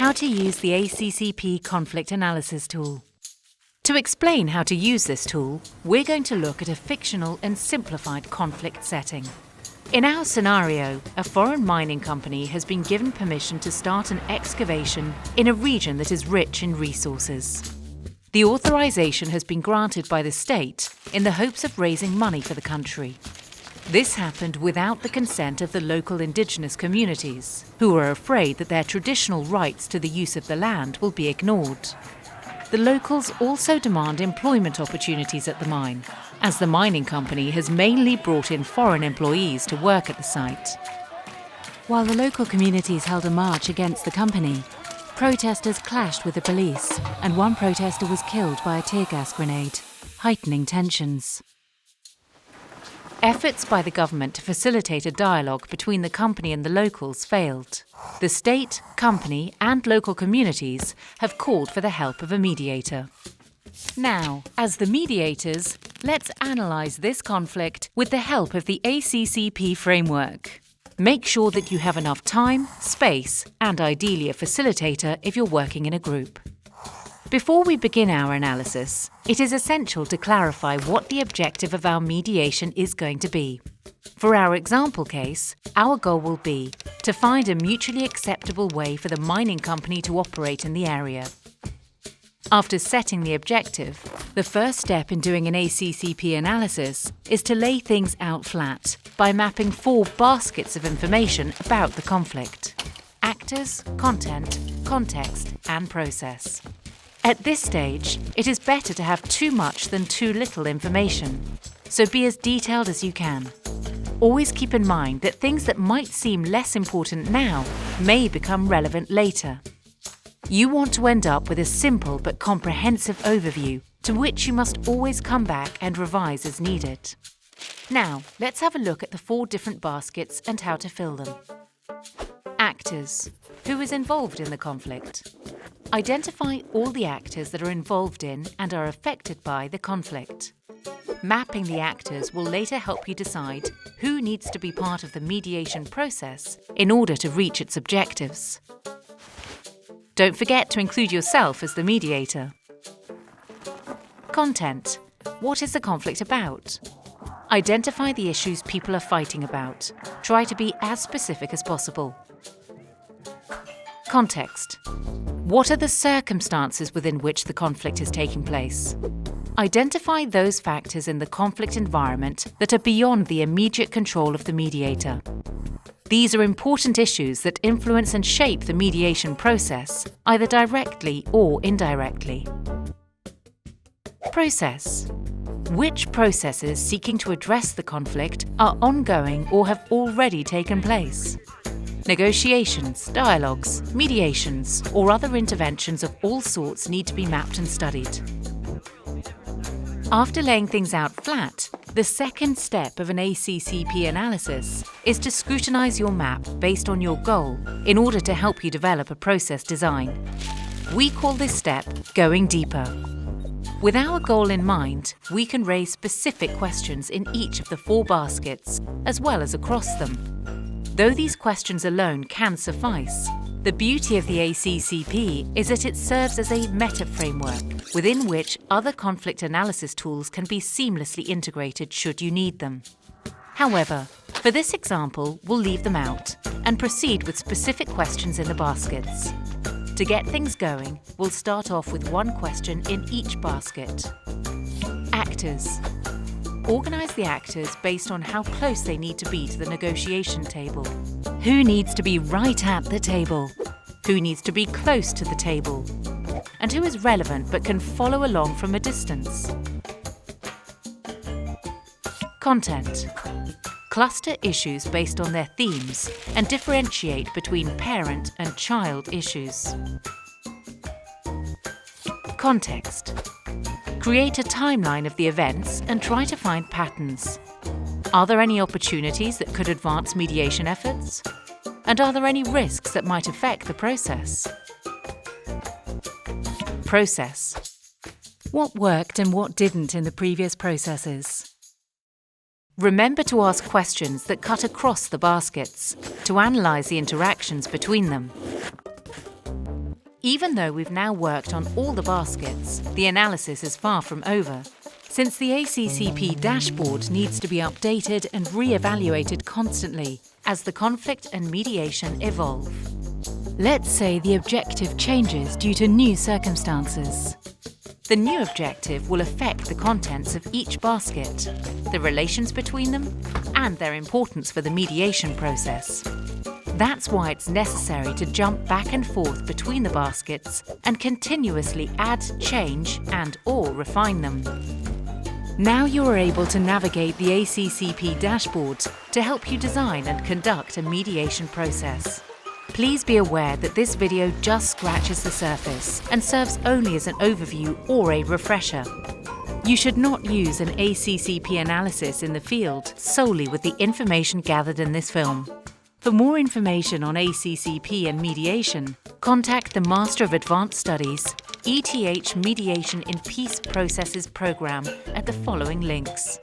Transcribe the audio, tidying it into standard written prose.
how to use the ACCP conflict analysis tool. To explain how to use this tool, we're going to look at a fictional and simplified conflict setting. In our scenario, a foreign mining company has been given permission to start an excavation in a region that is rich in resources. The authorization has been granted by the state in the hopes of raising money for the country. This happened without the consent of the local indigenous communities, who are afraid that their traditional rights to the use of the land will be ignored. The locals also demand employment opportunities at the mine, as the mining company has mainly brought in foreign employees to work at the site. While the local communities held a march against the company, protesters clashed with the police, and one protester was killed by a tear gas grenade, heightening tensions. Efforts by the government to facilitate a dialogue between the company and the locals failed. The state, company, and local communities have called for the help of a mediator. Now, as the mediators, let's analyse this conflict with the help of the ACCP Framework. Make sure that you have enough time, space, and ideally a facilitator if you're working in a group. Before we begin our analysis, it is essential to clarify what the objective of our mediation is going to be. For our example case, our goal will be to find a mutually acceptable way for the mining company to operate in the area. After setting the objective, the first step in doing an ACCP analysis is to lay things out flat by mapping 4 baskets of information about the conflict: actors, content, context, and process. At this stage, it is better to have too much than too little information, so be as detailed as you can. Always keep in mind that things that might seem less important now may become relevant later. You want to end up with a simple but comprehensive overview to which you must always come back and revise as needed. Now, let's have a look at the 4 different baskets and how to fill them. Actors. Who is involved in the conflict? Identify all the actors that are involved in and are affected by the conflict. Mapping the actors will later help you decide who needs to be part of the mediation process in order to reach its objectives. Don't forget to include yourself as the mediator. Content. What is the conflict about? Identify the issues people are fighting about. Try to be as specific as possible. Context. What are the circumstances within which the conflict is taking place? Identify those factors in the conflict environment that are beyond the immediate control of the mediator. These are important issues that influence and shape the mediation process, either directly or indirectly. Process. Which processes seeking to address the conflict are ongoing or have already taken place? Negotiations, dialogues, mediations, or other interventions of all sorts need to be mapped and studied. After laying things out flat, the second step of an ACCP analysis is to scrutinise your map based on your goal in order to help you develop a process design. We call this step going deeper. With our goal in mind, we can raise specific questions in each of the 4 baskets, as well as across them. Though these questions alone can suffice, the beauty of the ACCP is that it serves as a meta-framework within which other conflict analysis tools can be seamlessly integrated should you need them. However, for this example, we'll leave them out and proceed with specific questions in the baskets. To get things going, we'll start off with 1 question in each basket. Actors. Organise the actors based on how close they need to be to the negotiation table. Who needs to be right at the table? Who needs to be close to the table? And who is relevant but can follow along from a distance? Content. Cluster issues based on their themes and differentiate between parent and child issues. Context. Create a timeline of the events and try to find patterns. Are there any opportunities that could advance mediation efforts? And are there any risks that might affect the process? Process. What worked and what didn't in the previous processes? Remember to ask questions that cut across the baskets to analyse the interactions between them. Even though we've now worked on all the baskets, the analysis is far from over, since the ACCP dashboard needs to be updated and re-evaluated constantly as the conflict and mediation evolve. Let's say the objective changes due to new circumstances. The new objective will affect the contents of each basket, the relations between them, and their importance for the mediation process. That's why it's necessary to jump back and forth between the baskets and continuously add, change, and/or refine them. Now you are able to navigate the ACCP dashboard to help you design and conduct a mediation process. Please be aware that this video just scratches the surface and serves only as an overview or a refresher. You should not use an ACCP analysis in the field solely with the information gathered in this film. For more information on ACCP and mediation, contact the Master of Advanced Studies, ETH Mediation in Peace Processes program at the following links.